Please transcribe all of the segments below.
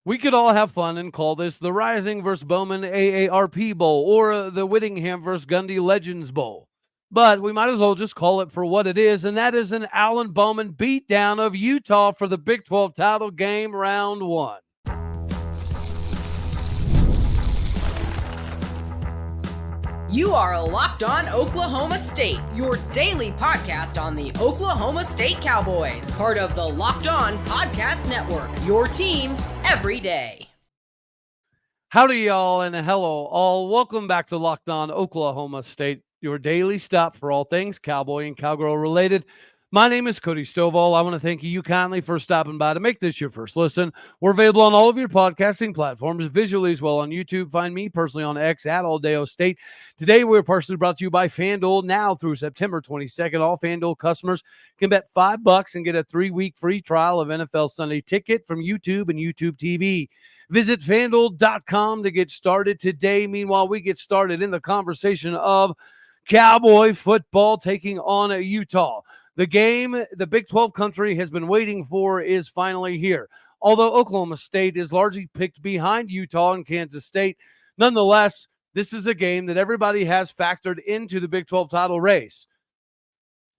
We could all have fun and call this the Rising versus Bowman AARP Bowl or the Whittingham versus Gundy Legends Bowl. But we might as well just call it for what it is, and that is an Alan Bowman beatdown of Utah for the Big 12 title game, round one. You are Locked On Oklahoma State, your daily podcast on the Oklahoma State Cowboys, part of the Locked On Podcast Network, your team every day. Howdy, y'all, and hello, all. Welcome back to Locked On Oklahoma State, your daily stop for all things Cowboy and Cowgirl related. My name is Cody Stovall. I want to thank you kindly for stopping by to make this your first listen. We're available on all of your podcasting platforms, visually as well on YouTube. Find me personally on X at Aldeo State. Today, we're partially brought to you by FanDuel. Now through September 22nd, all FanDuel customers can bet $5 and get a 3-week free trial of NFL Sunday Ticket from YouTube and YouTube TV. Visit FanDuel.com to get started today. Meanwhile, we get started in the conversation of Cowboy football taking on Utah. The game the Big 12 country has been waiting for is finally here. Although Oklahoma State is largely picked behind Utah and Kansas State, nonetheless, this is a game that everybody has factored into the Big 12 title race,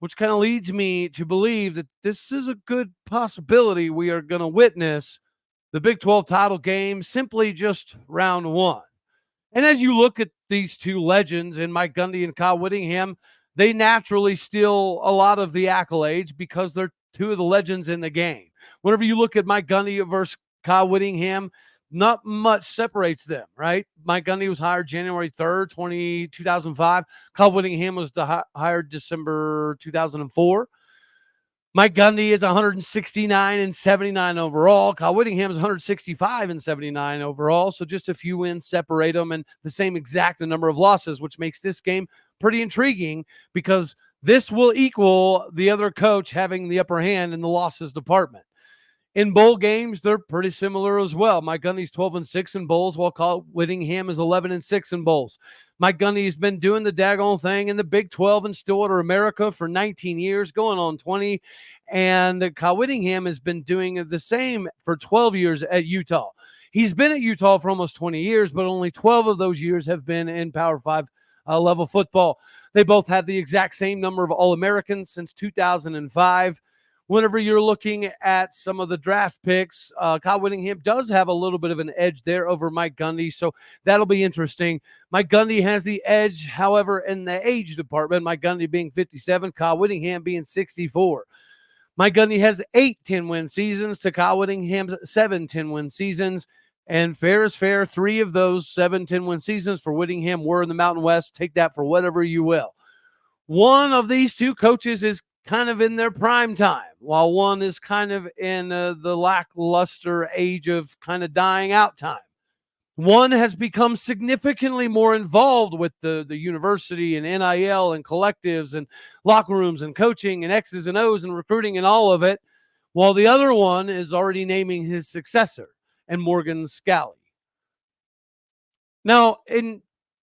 which kind of leads me to believe that this is a good possibility we are going to witness the Big 12 title game simply just round one. And as you look at these two legends in Mike Gundy and Kyle Whittingham, they naturally steal a lot of the accolades because they're two of the legends in the game. Whenever you look at Mike Gundy versus Kyle Whittingham, not much separates them, right? Mike Gundy was hired January 3rd, 2005. Kyle Whittingham was hired December 2004. Mike Gundy is 169 and 79 overall. Kyle Whittingham is 165 and 79 overall. So just a few wins separate them and the same exact number of losses, which makes this game pretty intriguing because this will equal the other coach having the upper hand in the losses department. In bowl games, they're pretty similar as well. Mike Gundy's 12-6 in bowls, while Kyle Whittingham is 11-6 in bowls. Mike Gundy has been doing the daggone thing in the Big 12 in Stillwater, America for 19 years, going on 20. And Kyle Whittingham has been doing the same for 12 years at Utah. He's been at Utah for almost 20 years, but only 12 of those years have been in Power 5 level football. They both had the exact same number of All-Americans since 2005. Whenever you're looking at some of the draft picks, Kyle Whittingham does have a little bit of an edge there over Mike Gundy, so that'll be interesting. Mike Gundy has the edge, however, in the age department, Mike Gundy being 57, Kyle Whittingham being 64. Mike Gundy has 8 10-win seasons to Kyle Whittingham's 7 10-win seasons, and fair is fair. 3 of those 7 10-win seasons for Whittingham were in the Mountain West. Take that for whatever you will. One of these two coaches is kind of in their prime time, while one is kind of in the lackluster age of kind of dying out time. One has become significantly more involved with the university and NIL and collectives and locker rooms and coaching and X's and O's and recruiting and all of it, while the other one is already naming his successor, and Morgan Scalley. Now,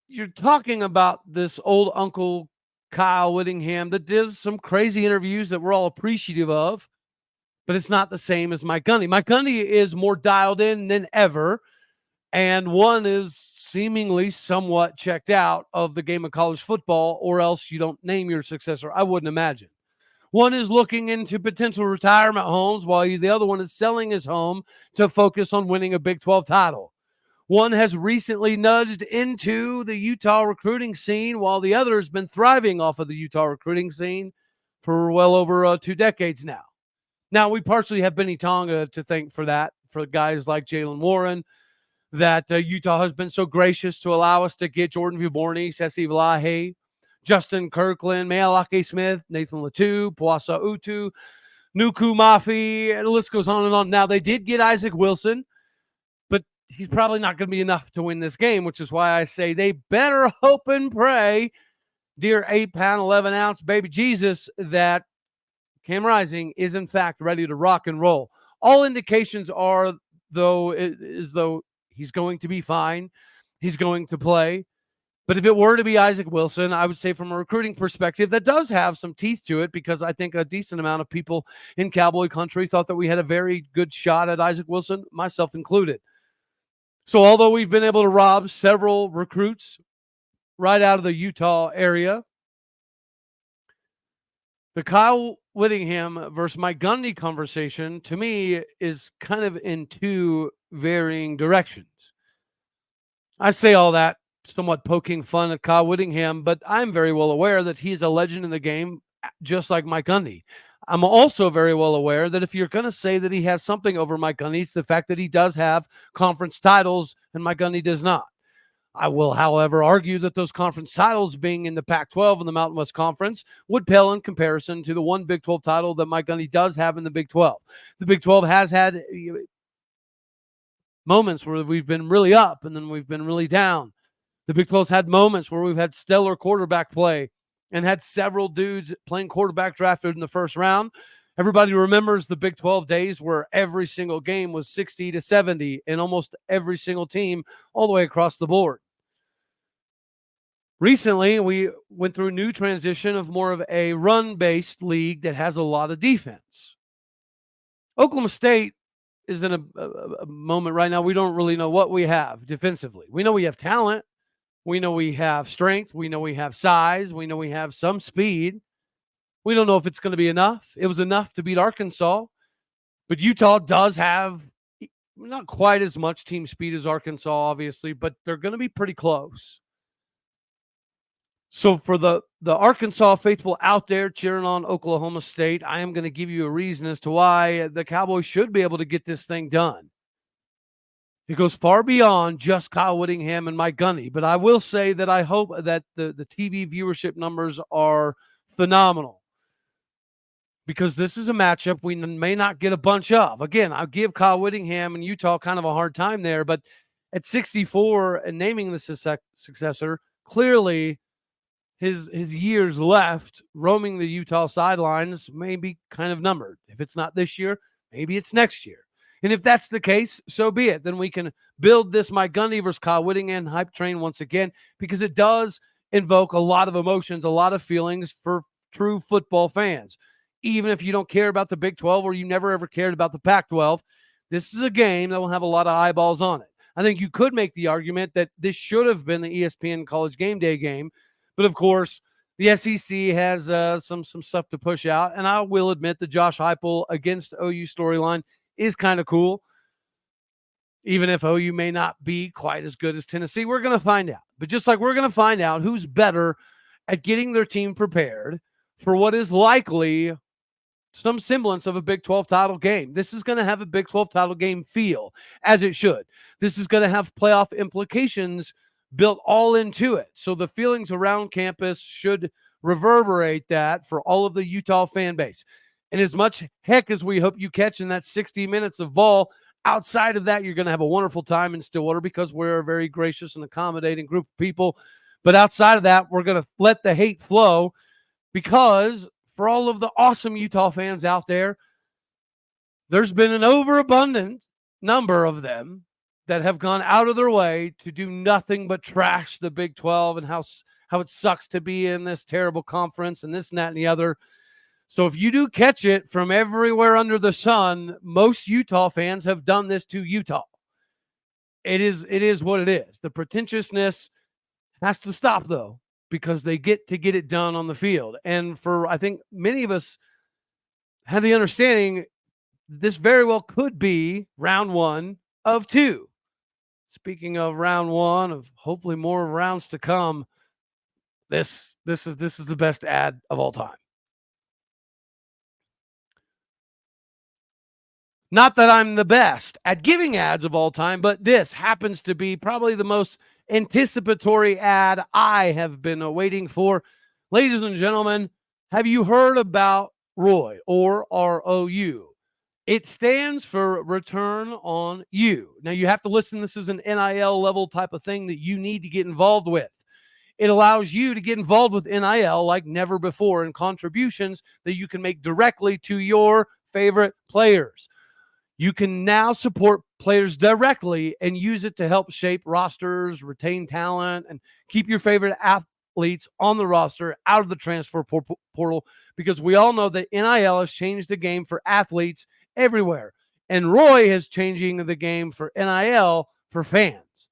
you're talking about this old Uncle Kyle Whittingham that did some crazy interviews that we're all appreciative of, but it's not the same as Mike Gundy. Mike Gundy is more dialed in than ever, and one is seemingly somewhat checked out of the game of college football, or else you don't name your successor, I wouldn't imagine. One is looking into potential retirement homes, while the other one is selling his home to focus on winning a Big 12 title. One has recently nudged into the Utah recruiting scene, while the other has been thriving off of the Utah recruiting scene for well over 2 decades now. Now, we partially have Benny Tonga to thank for that, for guys like Jalen Warren, that Utah has been so gracious to allow us to get Jordan Viborni, Sesi Valahe, Justin Kirkland, Mayalake Smith, Nathan Latu, Puasa Utu, Nuku Mafi, and the list goes on and on. Now, they did get Isaac Wilson, but he's probably not going to be enough to win this game, which is why I say they better hope and pray, dear 8-pound, 11-ounce baby Jesus, that Cam Rising is in fact ready to rock and roll. All indications are, though, is though he's going to be fine. He's going to play. But if it were to be Isaac Wilson, I would say from a recruiting perspective, that does have some teeth to it, because I think a decent amount of people in Cowboy country thought that we had a very good shot at Isaac Wilson, myself included. So although we've been able to rob several recruits right out of the Utah area, the Kyle Whittingham versus Mike Gundy conversation, to me, is kind of in two varying directions. I say all that somewhat poking fun at Kyle Whittingham, but I'm very well aware that he's a legend in the game, just like Mike Gundy. I'm also very well aware that if you're going to say that he has something over Mike Gundy, it's the fact that he does have conference titles and Mike Gundy does not. I will, however, argue that those conference titles being in the Pac-12 and the Mountain West Conference would pale in comparison to the one Big 12 title that Mike Gundy does have in the Big 12. The Big 12 has had moments where we've been really up and then we've been really down. The Big 12's had moments where we've had stellar quarterback play and had several dudes playing quarterback drafted in the first round. Everybody remembers the Big 12 days where every single game was 60-70 in almost every single team all the way across the board. Recently, we went through a new transition of more of a run-based league that has a lot of defense. Oklahoma State is in a moment right now we don't really know what we have defensively. We know we have talent. We know we have strength. We know we have size. We know we have some speed. We don't know if it's going to be enough. It was enough to beat Arkansas, but Utah does have not quite as much team speed as Arkansas, obviously, but they're going to be pretty close. So for the Arkansas faithful out there cheering on Oklahoma State, I am going to give you a reason as to why the Cowboys should be able to get this thing done. It goes far beyond just Kyle Whittingham and Mike Gundy, but I will say that I hope that the TV viewership numbers are phenomenal because this is a matchup we may not get a bunch of. Again, I'll give Kyle Whittingham and Utah kind of a hard time there, but at 64 and naming the successor, clearly his years left roaming the Utah sidelines may be kind of numbered. If it's not this year, maybe it's next year. And if that's the case, so be it. Then we can build this Mike Gundy versus Kyle Whittingham hype train once again, because it does invoke a lot of emotions, a lot of feelings for true football fans. Even if you don't care about the Big 12 or you never ever cared about the Pac-12, this is a game that will have a lot of eyeballs on it. I think you could make the argument that this should have been the ESPN College Game Day game, but of course, the SEC has some stuff to push out, and I will admit the Josh Heupel against OU storyline is kind of cool. Even if OU may not be quite as good as Tennessee, we're going to find out. But just like we're going to find out who's better at getting their team prepared for what is likely some semblance of a Big 12 title game. This is going to have a Big 12 title game feel, as it should. This is going to have playoff implications built all into it. So the feelings around campus should reverberate that for all of the Utah fan base. And as much heck as we hope you catch in that 60 minutes of ball, outside of that, you're going to have a wonderful time in Stillwater because we're a very gracious and accommodating group of people. But outside of that, we're going to let the hate flow because for all of the awesome Utah fans out there, there's been an overabundant number of them that have gone out of their way to do nothing but trash the Big 12 and how it sucks to be in this terrible conference and this and that and the other. So if you do catch it from everywhere under the sun, most Utah fans have done this to Utah. It is what it is. The pretentiousness has to stop, though, because they get to get it done on the field. And for, I think, many of us have the understanding this very well could be round one of two. Speaking of round one, of hopefully more rounds to come, this is the best ad of all time. Not that I'm the best at giving ads of all time, but this happens to be probably the most anticipatory ad I have been waiting for. Ladies and gentlemen, have you heard about ROY, or ROU? It stands for Return on You. Now, you have to listen. This is an NIL level type of thing that you need to get involved with. It allows you to get involved with NIL like never before, and contributions that you can make directly to your favorite players. You can now support players directly and use it to help shape rosters, retain talent, and keep your favorite athletes on the roster out of the transfer portal, because we all know that NIL has changed the game for athletes everywhere. And Roy is changing the game for NIL for fans.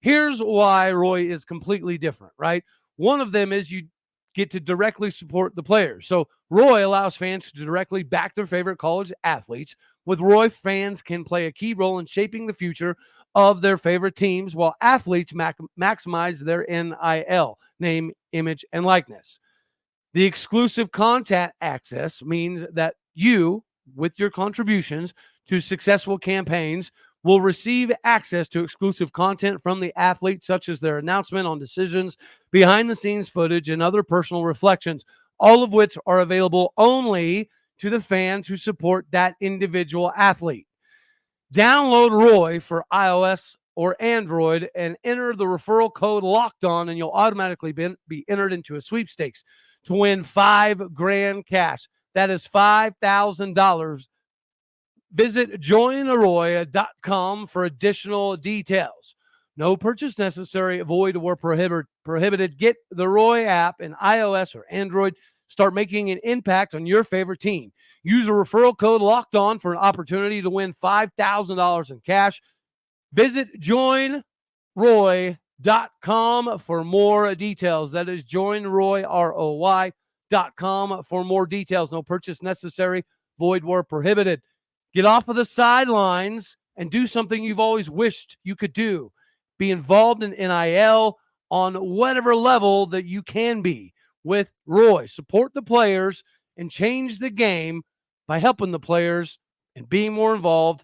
Here's why Roy is completely different, right? One of them is you get to directly support the players. So Roy allows fans to directly back their favorite college athletes. With Roy, fans can play a key role in shaping the future of their favorite teams, while athletes maximize their NIL, name, image, and likeness. The exclusive content access means that you, with your contributions to successful campaigns, will receive access to exclusive content from the athlete, such as their announcement on decisions, behind the scenes footage, and other personal reflections, all of which are available only to the fans who support that individual athlete. Download Roy for iOS or Android and enter the referral code Locked On, and you'll automatically be entered into a sweepstakes to win $5,000 cash. That is $5,000. Visit joinroy.com for additional details. No purchase necessary. Void where prohibited. Get the Roy app in iOS or Android. Start making an impact on your favorite team. Use a referral code Locked On for an opportunity to win $5,000 in cash. Visit joinroy.com for more details. That is joinroy.com for more details. No purchase necessary. Void where prohibited. Get off of the sidelines and do something you've always wished you could do. Be involved in NIL on whatever level that you can be with Roy. Support the players and change the game by helping the players and being more involved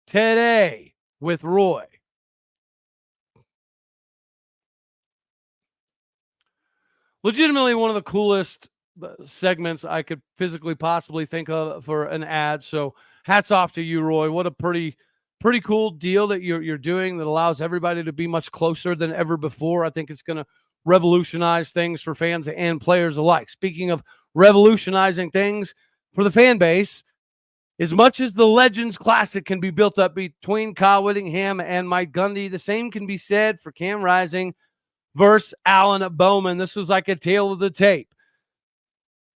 today with Roy. Legitimately one of the coolest segments I could physically possibly think of for an ad. So hats off to you, Roy. What a pretty cool deal that you're doing that allows everybody to be much closer than ever before. I think it's going to revolutionize things for fans and players alike. Speaking of revolutionizing things for the fan base, as much as the Legends Classic can be built up between Kyle Whittingham and Mike Gundy, the same can be said for Cam Rising versus Alan Bowman. This is like a tale of the tape.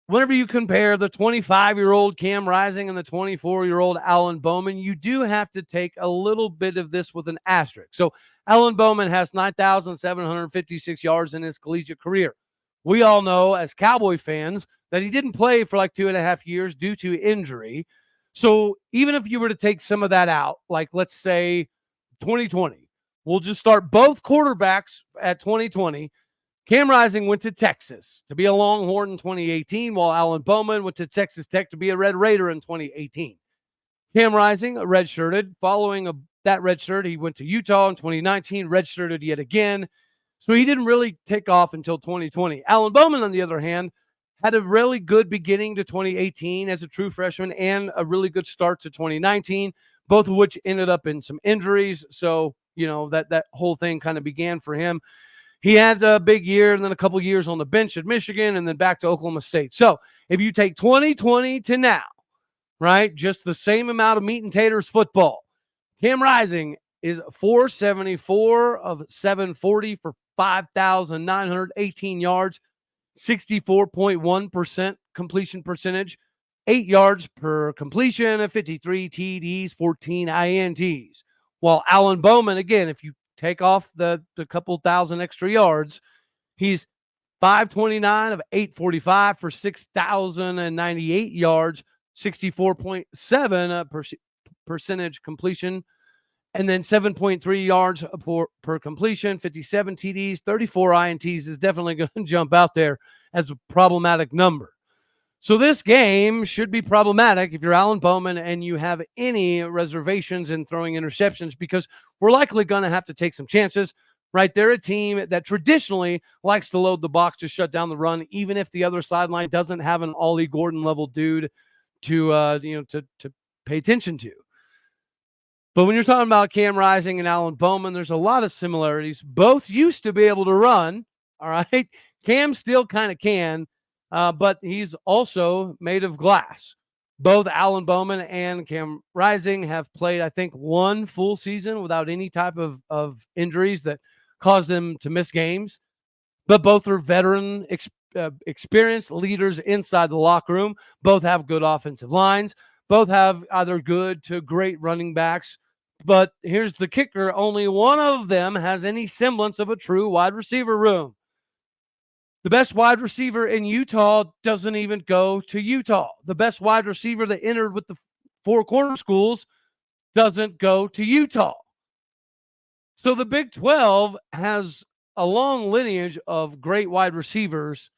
Whenever you compare the 25-year-old Cam Rising and the 24-year-old Alan Bowman, you do have to take a little bit of this with an asterisk. So Alan Bowman has 9,756 yards in his collegiate career. We all know as Cowboy fans that he didn't play for like 2.5 years due to injury. So even if you were to take some of that out, like let's say 2020, we'll just start both quarterbacks at 2020. Cam Rising went to Texas to be a Longhorn in 2018, while Alan Bowman went to Texas Tech to be a Red Raider in 2018. Cam Rising redshirted. Following that redshirt, he went to Utah in 2019, redshirted yet again. So he didn't really take off until 2020. Alan Bowman, on the other hand, had a really good beginning to 2018 as a true freshman and a really good start to 2019, both of which ended up in some injuries. So, that whole thing kind of began for him. He had a big year and then a couple years on the bench at Michigan and then back to Oklahoma State. So if you take 2020 to now, right, just the same amount of meat and taters football, Cam Rising is 474 of 740 for 5,918 yards, 64.1% completion percentage, 8 yards per completion, 53 TDs, 14 INTs. While Alan Bowman, again, if you take off the couple thousand extra yards, he's 529 of 845 for 6,098 yards, 64.7% percentage completion, and then 7.3 yards per completion, 57 TDs, 34 INTs is definitely going to jump out there as a problematic number. So this game should be problematic if you're Alan Bowman and you have any reservations in throwing interceptions, because we're likely going to have to take some chances, right? They're a team that traditionally likes to load the box to shut down the run, even if the other sideline doesn't have an Ollie Gordon level dude to pay attention to. But when you're talking about Cam Rising and Alan Bowman, there's a lot of similarities. Both used to be able to run, all right? Cam still kind of can, but he's also made of glass. Both Alan Bowman and Cam Rising have played, I think, one full season without any type of injuries that caused them to miss games. But both are veteran, experienced leaders inside the locker room. Both have good offensive lines. Both have either good to great running backs. But here's the kicker. Only one of them has any semblance of a true wide receiver room. The best wide receiver in Utah doesn't even go to Utah. The best wide receiver that entered with the four corner schools doesn't go to Utah. So the Big 12 has a long lineage of great wide receivers,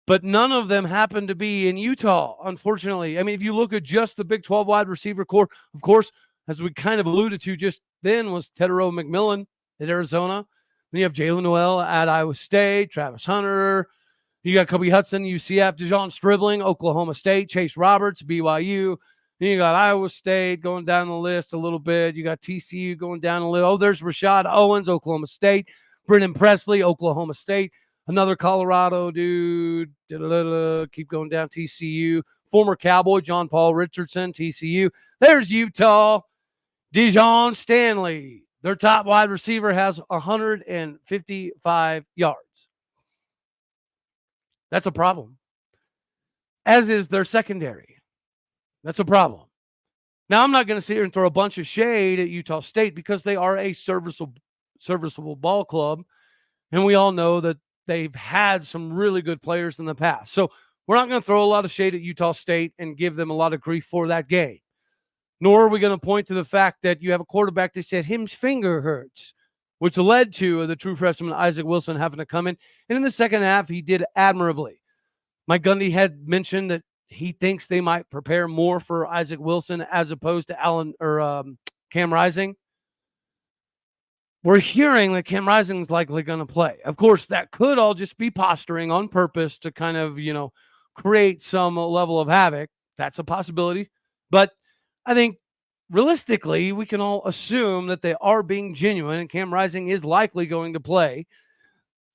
but none of them happen to be in Utah, unfortunately. I mean, if you look at just the Big 12 wide receiver core, of course, as we kind of alluded to just then, was Tedero McMillan at Arizona. Then you have Jalen Noel at Iowa State, Travis Hunter. You got Kobe Hudson, UCF, DeJon Stribling, Oklahoma State, Chase Roberts, BYU. Then you got Iowa State going down the list a little bit. You got TCU going down a little. Oh, there's Rashad Owens, Oklahoma State. Brennan Presley, Oklahoma State. Another Colorado dude. Keep going down, TCU. Former Cowboy, John Paul Richardson, TCU. There's Utah. Dijon Stanley. Their top wide receiver has 155 yards. That's a problem. As is their secondary. That's a problem. Now, I'm not going to sit here and throw a bunch of shade at Utah State because they are a serviceable ball club. And we all know that they've had some really good players in the past. So we're not going to throw a lot of shade at Utah State and give them a lot of grief for that game. Nor are we going to point to the fact that you have a quarterback that said his finger hurts, which led to the true freshman Isaac Wilson having to come in. And in the second half, he did admirably. Mike Gundy had mentioned that he thinks they might prepare more for Isaac Wilson as opposed to Cam Rising. We're hearing that Cam Rising is likely going to play. Of course, that could all just be posturing on purpose to kind of, create some level of havoc. That's a possibility. But I think realistically, we can all assume that they are being genuine and Cam Rising is likely going to play.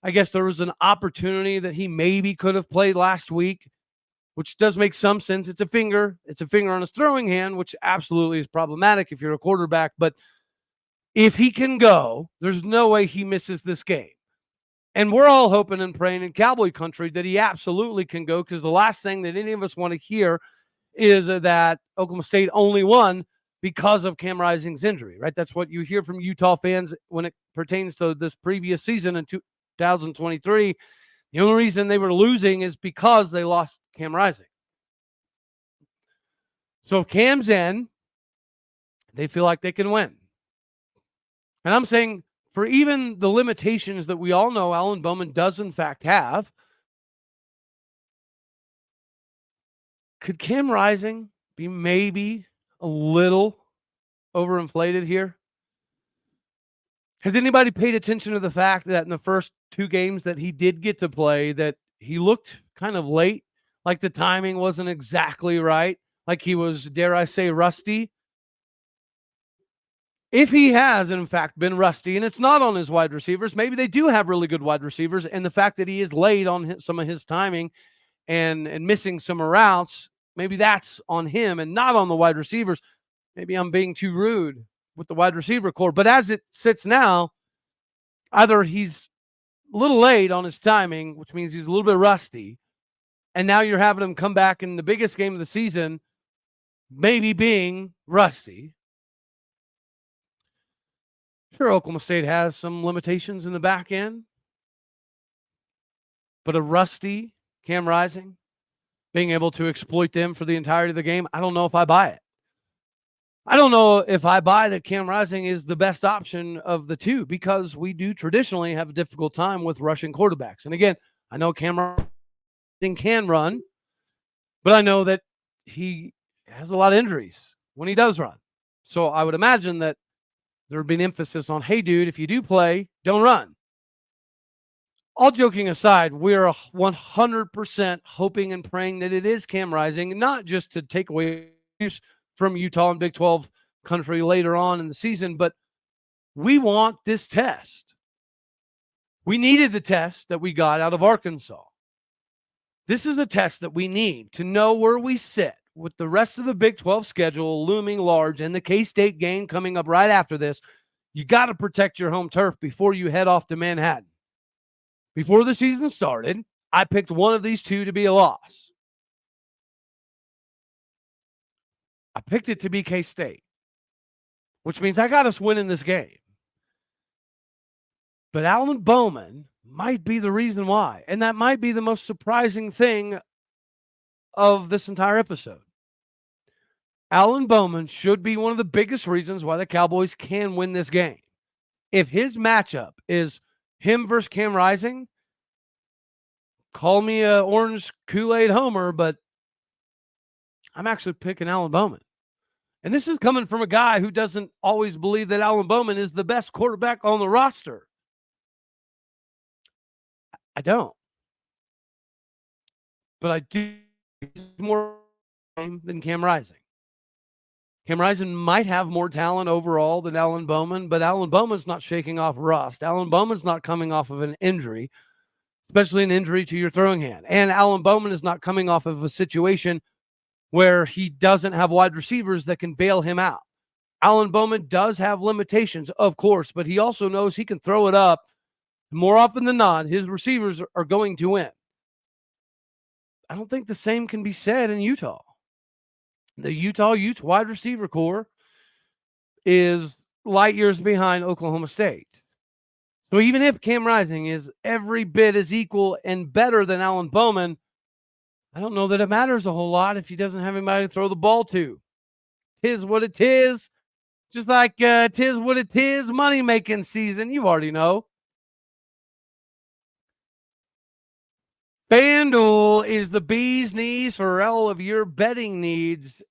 I guess there was an opportunity that he maybe could have played last week, which does make some sense. It's a finger on his throwing hand, which absolutely is problematic if you're a quarterback. But if he can go, there's no way he misses this game. And we're all hoping and praying in Cowboy country that he absolutely can go, because the last thing that any of us want to hear is that Oklahoma State only won because of Cam Rising's injury, right? That's what you hear from Utah fans when it pertains to this previous season in 2023. The only reason they were losing is because they lost Cam Rising. So if Cam's in, they feel like they can win. And I'm saying, for even the limitations that we all know Alan Bowman does in fact have, could Cam Rising be maybe a little overinflated here? Has anybody paid attention to the fact that in the first two games that he did get to play, that he looked kind of late, like the timing wasn't exactly right, like he was, dare I say, rusty? If he has, in fact, been rusty, and it's not on his wide receivers, maybe they do have really good wide receivers, and the fact that he is late on some of his timing and missing some routes, maybe that's on him and not on the wide receivers. Maybe I'm being too rude with the wide receiver core. But as it sits now, either he's a little late on his timing, which means he's a little bit rusty, and now you're having him come back in the biggest game of the season, maybe being rusty. Sure, Oklahoma State has some limitations in the back end, but a rusty Cam Rising, being able to exploit them for the entirety of the game, I don't know if I buy it. I don't know if I buy that Cam Rising is the best option of the two, because we do traditionally have a difficult time with rushing quarterbacks. And again, I know Cam Rising can run, but I know that he has a lot of injuries when he does run. So I would imagine that there would be an emphasis on, hey, dude, if you do play, don't run. All joking aside, we are 100% hoping and praying that it is Cam Rising, not just to take away from Utah and Big 12 country later on in the season, but we want this test. We needed the test that we got out of Arkansas. This is a test that we need to know where we sit with the rest of the Big 12 schedule looming large and the K-State game coming up right after this. You got to protect your home turf before you head off to Manhattan. Before the season started, I picked one of these two to be a loss. I picked it to be K-State. which means I got us winning this game. But Alan Bowman might be the reason why. And that might be the most surprising thing of this entire episode. Alan Bowman should be one of the biggest reasons why the Cowboys can win this game. If his matchup is him versus Cam Rising, call me a orange Kool-Aid homer, but I'm actually picking Alan Bowman. And this is coming from a guy who doesn't always believe that Alan Bowman is the best quarterback on the roster. I don't. But I do more than Cam Rising. Cam Rising might have more talent overall than Alan Bowman, but Alan Bowman's not shaking off rust. Alan Bowman's not coming off of an injury, especially an injury to your throwing hand. And Alan Bowman is not coming off of a situation where he doesn't have wide receivers that can bail him out. Alan Bowman does have limitations, of course, but he also knows he can throw it up. More often than not, his receivers are going to win. I don't think the same can be said in Utah. The Utah Utes wide receiver core is light years behind Oklahoma State. So even if Cam Rising is every bit as equal and better than Alan Bowman, I don't know that it matters a whole lot if he doesn't have anybody to throw the ball to. Tis what it is. Just like tis what it is money-making season. You already know. FanDuel is the bee's knees for all of your betting needs.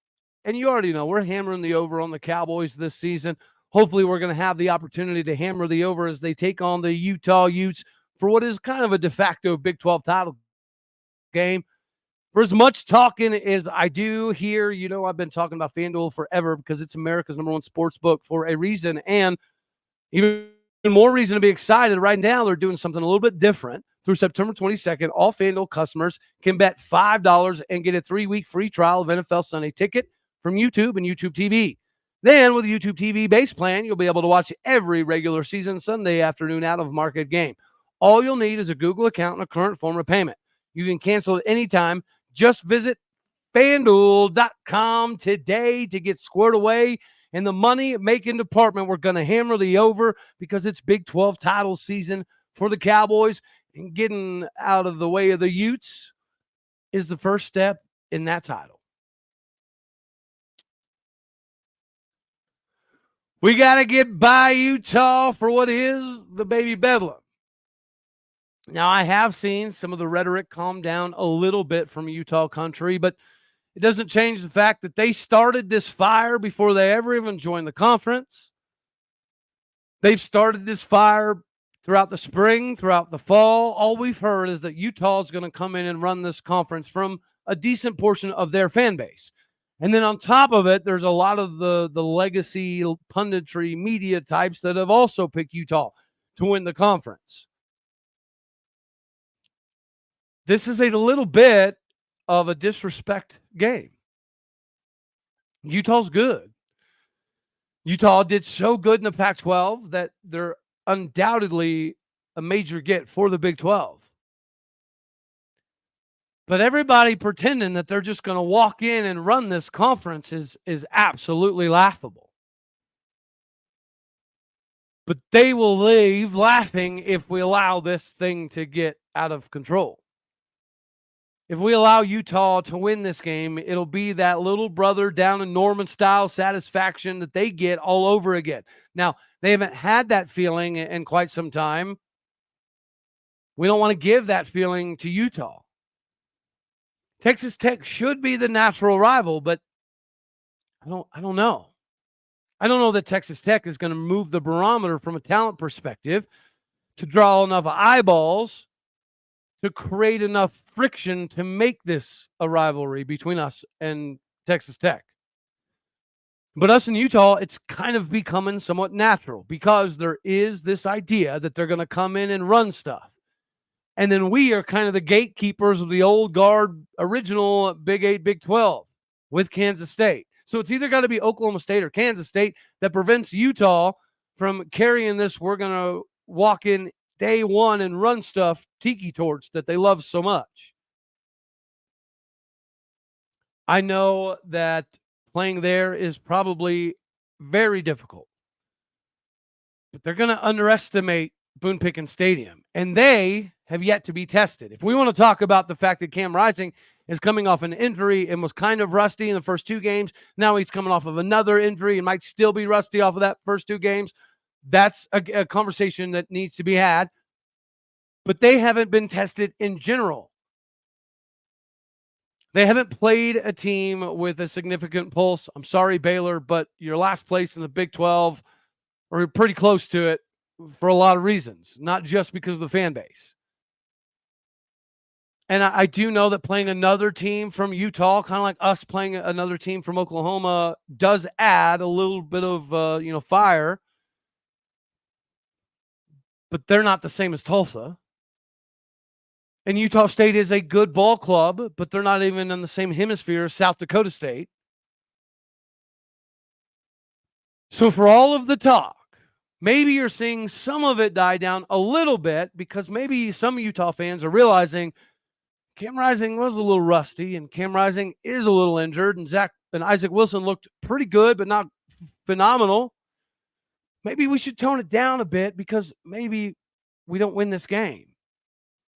And you already know we're hammering the over on the Cowboys this season. Hopefully we're going to have the opportunity to hammer the over as they take on the Utah Utes for what is kind of a de facto Big 12 title game. For as much talking as I do here, you know I've been talking about FanDuel forever because it's America's #1 sports book for a reason. And even more reason to be excited. Right now, they're doing something a little bit different. Through September 22nd, all FanDuel customers can bet $5 and get a 3-week free trial of NFL Sunday Ticket from YouTube and YouTube TV. Then, with a YouTube TV base plan, you'll be able to watch every regular season Sunday afternoon out-of-market game. All you'll need is a Google account and a current form of payment. You can cancel at any time. Just visit FanDuel.com today to get squared away. In the money-making department, we're going to hammer the over because it's Big 12 title season for the Cowboys. And getting out of the way of the Utes is the first step in that title. We got to get by Utah for what is the baby bedlam. Now, I have seen some of the rhetoric calm down a little bit from Utah country, but it doesn't change the fact that they started this fire before they ever even joined the conference. They've started this fire throughout the spring, throughout the fall. All we've heard is that Utah is going to come in and run this conference from a decent portion of their fan base. And then on top of it, there's a lot of the legacy punditry media types that have also picked Utah to win the conference. This is a little bit of a disrespect game. Utah's good. Utah did so good in the Pac-12 that they're undoubtedly a major get for the Big 12. But everybody pretending that they're just going to walk in and run this conference is absolutely laughable. But they will leave laughing if we allow this thing to get out of control. If we allow Utah to win this game, it'll be that little brother down in Norman style satisfaction that they get all over again. Now, they haven't had that feeling in quite some time. We don't want to give that feeling to Utah. Texas Tech should be the natural rival, but I don't know. I don't know that Texas Tech is going to move the barometer from a talent perspective to draw enough eyeballs to create enough friction to make this a rivalry between us and Texas Tech. But us in Utah, it's kind of becoming somewhat natural because there is this idea that they're going to come in and run stuff. And then we are kind of the gatekeepers of the old guard original Big 8, Big 12 with Kansas State. So it's either got to be Oklahoma State or Kansas State that prevents Utah from carrying this we're going to walk in day one and run stuff tiki torch that they love so much. I know that playing there is probably very difficult. But they're going to underestimate Boone Pickens Stadium, and they have yet to be tested. If we want to talk about the fact that Cam Rising is coming off an injury and was kind of rusty in the first 2 games, now he's coming off of another injury and might still be rusty off of that first 2 games, that's a conversation that needs to be had. But they haven't been tested in general. They haven't played a team with a significant pulse. I'm sorry, Baylor, but your last place in the Big 12, or pretty close to it, for a lot of reasons, not just because of the fan base. And I do know that playing another team from Utah, kind of like us playing another team from Oklahoma, does add a little bit of fire. But they're not the same as Tulsa. And Utah State is a good ball club, but they're not even in the same hemisphere as South Dakota State. So for all of the talk, maybe you're seeing some of it die down a little bit because maybe some Utah fans are realizing Cam Rising was a little rusty and Cam Rising is a little injured, and Isaac Wilson looked pretty good, but not phenomenal. Maybe we should tone it down a bit because maybe we don't win this game.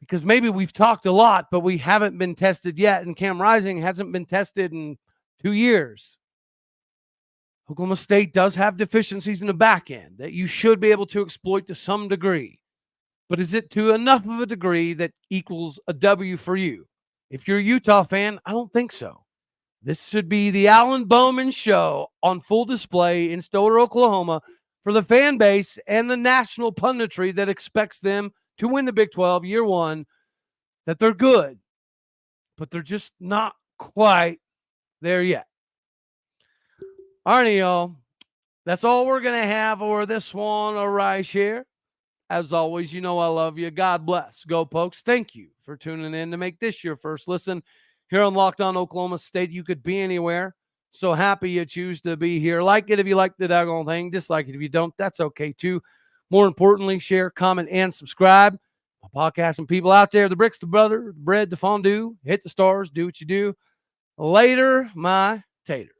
Because maybe we've talked a lot, but we haven't been tested yet, and Cam Rising hasn't been tested in 2 years. Oklahoma State does have deficiencies in the back end that you should be able to exploit to some degree. But is it to enough of a degree that equals a W for you? If you're a Utah fan, I don't think so. This should be the Alan Bowman Show on full display in Stillwater, Oklahoma, for the fan base and the national punditry that expects them to win the Big 12 year one, that they're good, but they're just not quite there yet. All right, y'all. That's all we're going to have for this one right here. As always, you know I love you. God bless. Go Pokes. Thank you for tuning in to make this your first listen here on Locked On Oklahoma State. You could be anywhere. So happy you choose to be here. Like it if you like the daggone thing. Dislike it if you don't. That's okay, too. More importantly, share, comment, and subscribe. My podcasting people out there, the bricks, the butter, the bread, the fondue. Hit the stars. Do what you do. Later, my taters.